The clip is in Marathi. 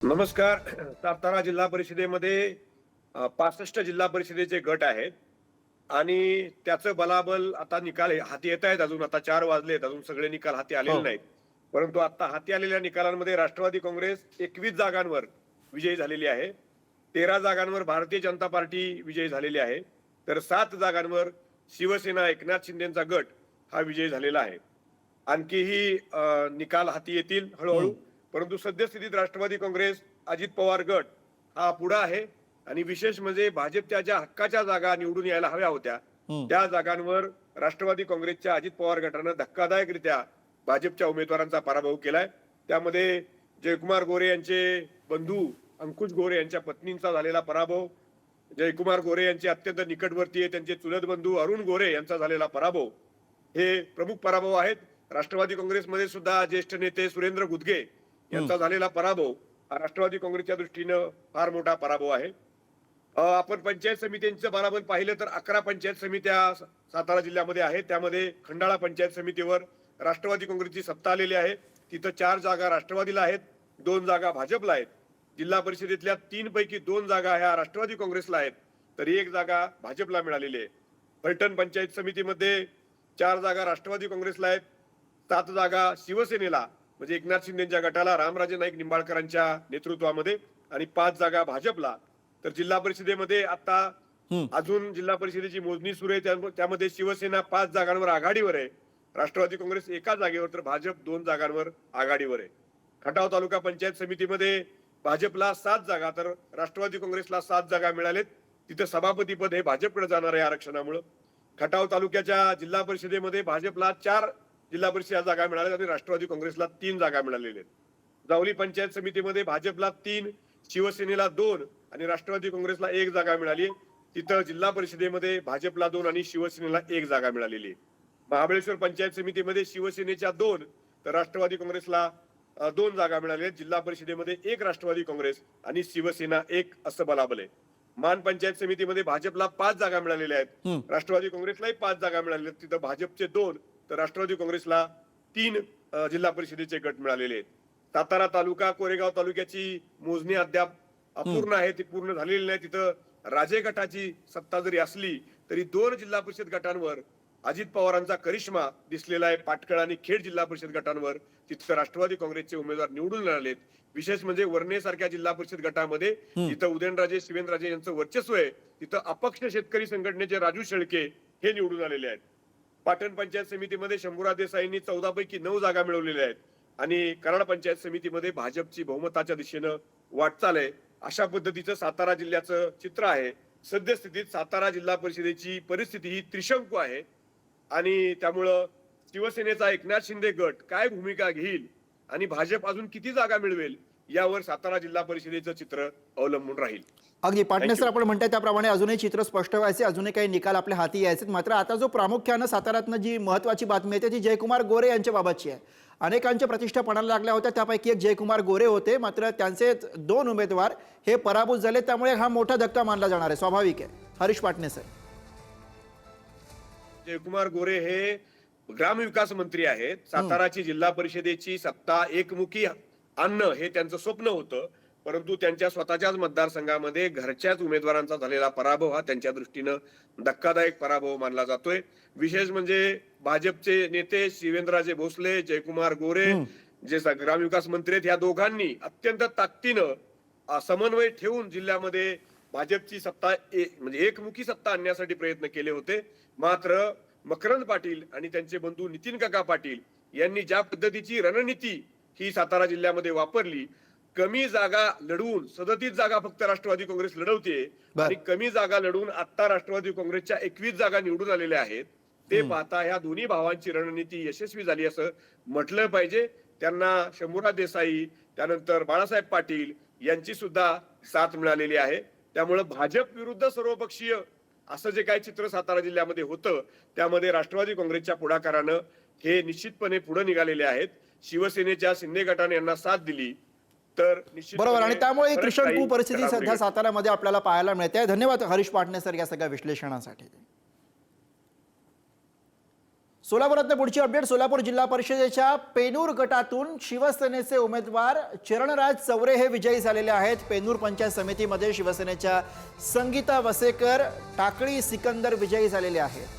नमस्कार. सातारा जिल्हा परिषदेमध्ये 65 जिल्हा परिषदेचे गट आहेत आणि त्याचं बलाबल आता निकाल हाती येत आहेत. अजून आता 4 वाजलेत, अजून सगळे निकाल हाती आलेले हो. नाहीत. परंतु आता हाती आलेल्या निकालांमध्ये राष्ट्रवादी काँग्रेस 21 जागांवर विजयी झालेली आहे. 13 जागांवर भारतीय जनता पार्टी विजयी झालेली आहे. तर 7 जागांवर शिवसेना एकनाथ शिंदेचा गट हा विजयी झालेला आहे. आणखीही निकाल हाती येतील हळूहळू. हं, परंतु सद्यस्थितीत राष्ट्रवादी काँग्रेस, अजित पवार गट हा पुढे आहे. आणि विशेष म्हणजे भाजपच्या ज्या हक्काच्या जागा निवडून यायला हव्या होत्या हं. त्या जागांवर राष्ट्रवादी काँग्रेसच्या अजित पवार गटानं धक्कादायकरित्या भाजपच्या उमेदवारांचा पराभव केलाय. त्यामध्ये जयकुमार गोरे यांचे बंधू अंकुश गोरे यांच्या पत्नींचा झालेला पराभव, जयकुमार गोरे यांचे अत्यंत निकटवर्तीय त्यांचे चुलत बंधू अरुण गोरे यांचा झालेला पराभव हे प्रमुख पराभव आहेत. राष्ट्रवादी काँग्रेसमध्ये सुद्धा ज्येष्ठ नेते सुरेंद्र गुदगे यांचा झालेला पराभव हा राष्ट्रवादी काँग्रेसच्या दृष्टीनं फार मोठा पराभव आहे. आपण पंचायत समित्यांचं बलाबल पाहिलं तर 11 पंचायत समित्या सातारा जिल्ह्यामध्ये आहेत. त्यामध्ये खंडाळा पंचायत समितीवर राष्ट्रवादी काँग्रेसची सत्ता आलेली आहे. तिथं 4 जागा राष्ट्रवादीला आहेत, 2 जागा भाजपला आहेत. जिल्हा परिषदेतल्या 3 पैकी 2 जागा ह्या राष्ट्रवादी काँग्रेसला आहेत, तर 1 जागा भाजपला मिळालेली आहे. फलटण पंचायत समितीमध्ये 4 जागा राष्ट्रवादी काँग्रेसला आहेत, 7 जागा शिवसेनेला म्हणजे एकनाथ शिंदेच्या गटाला रामराजे नाईक निंबाळकरांच्या नेतृत्वामध्ये आणि 5 जागा भाजपला. तर जिल्हा परिषदेमध्ये आता हं. अजून जिल्हा परिषदेची मोजणी सुरू आहे. त्यामध्ये शिवसेना 5 जागांवर आघाडीवर आहे, राष्ट्रवादी काँग्रेस 1 जागेवर, तर भाजप 2 जागांवर आघाडीवर आहे. खटाव तालुका पंचायत समितीमध्ये भाजपला 7 जागा तर राष्ट्रवादी काँग्रेसला 7 जागा मिळालेत. तिथं सभापती पद हे भाजपकडे जाणार आहे आरक्षणामुळे. खटाव तालुक्याच्या जिल्हा परिषदेमध्ये भाजपला 4 जिल्हा परिषद जागा मिळाल्या आणि राष्ट्रवादी काँग्रेसला 3 जागा मिळालेल्या आहेत. जावली पंचायत समितीमध्ये भाजपला 3, शिवसेनेला 2 आणि राष्ट्रवादी काँग्रेसला 1 जागा मिळाली. तिथं जिल्हा परिषदेमध्ये भाजपला 2 आणि शिवसेनेला 1 जागा मिळालेली आहे. महाबळेश्वर पंचायत समितीमध्ये शिवसेनेच्या 2 तर राष्ट्रवादी काँग्रेसला 2 जागा मिळाल्या आहेत. जिल्हा परिषदेमध्ये 1 राष्ट्रवादी काँग्रेस आणि शिवसेना 1 असं बलाबल आहे. मान पंचायत समितीमध्ये भाजपला 5 जागा मिळालेल्या आहेत, राष्ट्रवादी काँग्रेसलाही 5 जागा मिळालेल्या आहेत. तिथं भाजपचे 2 तर राष्ट्रवादी काँग्रेसला 3 जिल्हा परिषदेचे गट मिळालेले आहेत. सातारा तालुका कोरेगाव तालुक्याची मोजणी अद्याप अपूर्ण आहे, ती पूर्ण झालेली नाही. तिथं राजे गटाची सत्ता जरी असली तरी 2 जिल्हा परिषद गटांवर अजित पवारांचा करिश्मा दिसलेला आहे. पाटकळ आणि खेड जिल्हा परिषद गटांवर तिथं राष्ट्रवादी काँग्रेसचे उमेदवार निवडून आलेत. विशेष म्हणजे वर्णे सारख्या जिल्हा परिषद गटामध्ये जिथं उदयनराजे शिवेंद्रराजे यांचं वर्चस्व आहे, तिथं अपक्ष शेतकरी संघटनेचे राजू शेळके हे निवडून आलेले आहेत. पाटण पंचायत समितीमध्ये शंभूराज देसाईंनी 14 पैकी 9 जागा मिळवलेल्या आहेत आणि कराड पंचायत समितीमध्ये भाजपची बहुमताच्या दिशेनं वाटचाल आहे. अशा पद्धतीचं सातारा जिल्ह्याचं चित्र आहे. सद्यस्थितीत सातारा जिल्हा परिषदेची परिस्थिती ही त्रिशंकू आहे आणि त्यामुळं शिवसेनेचा एकनाथ शिंदे गट काय भूमिका घेईल आणि भाजप अजून किती जागा मिळवेल यावर सातारा जिल्हा परिषदेचं चित्र अवलंबून राहील. अगदी पाटणे सर, आपण म्हणताय त्याप्रमाणे अजूनही चित्र स्पष्ट व्हायचे, अजूनही काही निकाल आपल्या हाती यायचे. मात्र आता जो प्रामुख्यानं साताऱ्यातनं जी महत्वाची बातमी येते ती जयकुमार गोरे यांच्या बाबतची आहे. अनेकांच्या प्रतिष्ठा पणाला लागल्या होत्या, त्यापैकी एक जयकुमार गोरे होते. मात्र त्यांचे 2 उमेदवार हे पराभूत झाले, त्यामुळे हा मोठा धक्का मानला जाणार आहे. स्वाभाविक आहे. हरीश पाटणे सर, जयकुमार गोरे हे ग्रामविकास मंत्री आहेत. साताराची जिल्हा परिषदेची सत्ता एकमुखी आणणं हे त्यांचं स्वप्न होतं. परंतु त्यांच्या स्वतःच्याच मतदारसंघामध्ये घरच्याच उमेदवारांचा झालेला पराभव हा त्यांच्या दृष्टीनं धक्कादायक पराभव मानला जातोय. विशेष म्हणजे भाजपचे नेते शिवेंद्रराजे भोसले, जयकुमार गोरे जे ग्रामविकास मंत्री आहेत, या दोघांनी अत्यंत ताकदीनं समन्वय ठेवून जिल्ह्यामध्ये भाजपची सत्ता म्हणजे एकमुखी सत्ता आणण्यासाठी प्रयत्न केले होते. मात्र मकरंद पाटील आणि त्यांचे बंधू नितीन काका पाटील यांनी ज्या पद्धतीची रणनीती ही सातारा जिल्ह्यामध्ये वापरली, कमी जागा लढवून 37 जागा फक्त राष्ट्रवादी काँग्रेस लढवते आणि कमी जागा लढवून आता राष्ट्रवादी काँग्रेसच्या 21 जागा निवडून आलेल्या आहेत. ते पाहता ह्या दोन्ही भावांची रणनीती यशस्वी झाली असं म्हटलं पाहिजे. त्यांना शंभूराज देसाई, त्यानंतर बाळासाहेब पाटील यांची सुद्धा साथ मिळालेली आहे. त्यामुळे भाजप विरुद्ध सर्वपक्षीय असं जे काही चित्र सातारा जिल्ह्यामध्ये होतं, त्यामध्ये राष्ट्रवादी काँग्रेसच्या पुढाकारानं हे निश्चितपणे पुढे निघालेले आहेत. शिवसेनेच्या शिंदे गटाने यांना साथ दिली तर निश्चित बरोबर. आणि त्यामुळे त्रिशंकू परिस्थिती सध्या साताऱ्यामध्ये आपल्याला पाहायला मिळते. धन्यवाद हरीश पाटणे सर या सगळ्या विश्लेषणासाठी. सोलापुरातनं पुढची अपडेट. सोलापूर जिल्हा परिषदेच्या पेनूर गटातून शिवसेनेचे उमेदवार चरणराज चौरे हे विजयी झालेले आहेत. पेनूर पंचायत समितीमध्ये शिवसेनेच्या संगीता वसेकर, टाकळी सिकंदर विजयी झालेले आहेत.